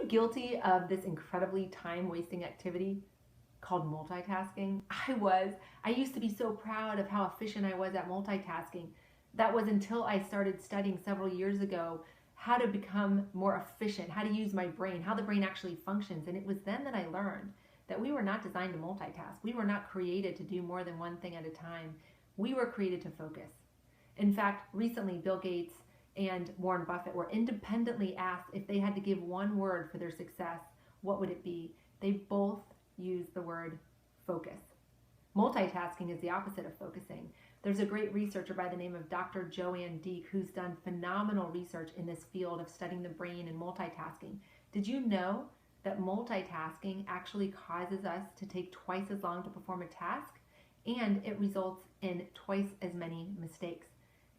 you guilty of this incredibly time-wasting activity called multitasking? I was. I used to be so proud of how efficient I was at multitasking. That was until I started studying several years ago how to become more efficient, how to use my brain, how the brain actually functions. And it was then that I learned that we were not designed to multitask. We were not created to do more than one thing at a time. We were created to focus. In fact, recently Bill Gates and Warren Buffett were independently asked if they had to give one word for their success, what would it be? They both used the word focus. Multitasking is the opposite of focusing. There's a great researcher by the name of Dr. Joanne Deek who's done phenomenal research in this field of studying the brain and multitasking. Did you know that multitasking actually causes us to take twice as long to perform a task, and it results in twice as many mistakes?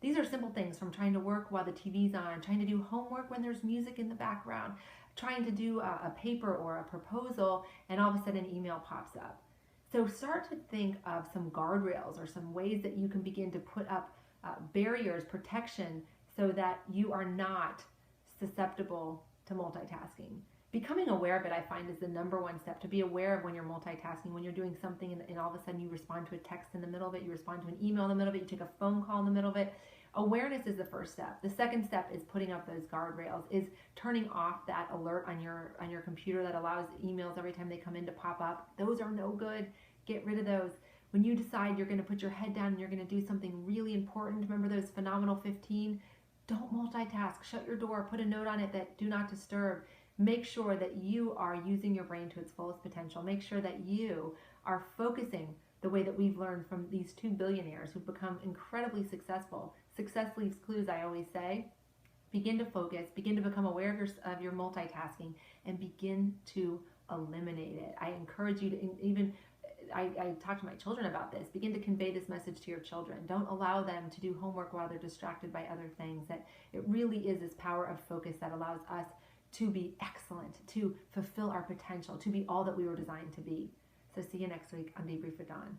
These are simple things, from trying to work while the TV's on, trying to do homework when there's music in the background, trying to do a paper or a proposal, and all of a sudden an email pops up. So start to think of some guardrails or some ways that you can begin to put up barriers, protection, so that you are not susceptible to multitasking. Becoming aware of it, I find, is the number one step. To be aware of when you're multitasking, when you're doing something and all of a sudden you respond to a text in the middle of it, you respond to an email in the middle of it, you take a phone call in the middle of it. Awareness is the first step. The second step is putting up those guardrails, is turning off that alert on your computer that allows emails every time they come in to pop up. Those are no good. Get rid of those. When you decide you're going to put your head down and you're going to do something really important, remember those phenomenal 15? Don't multitask. Shut your door. Put a note on it that do not disturb. Make sure that you are using your brain to its fullest potential. Make sure that you are focusing the way that we've learned from these two billionaires who've become incredibly successful. Success leaves clues, I always say. Begin to focus, begin to become aware of your multitasking, and begin to eliminate it. I encourage you to I talk to my children about this. Begin to convey this message to your children. Don't allow them to do homework while they're distracted by other things. That it really is this power of focus that allows us to be excellent, to fulfill our potential, to be all that we were designed to be. So see you next week on Debrief with Dawn.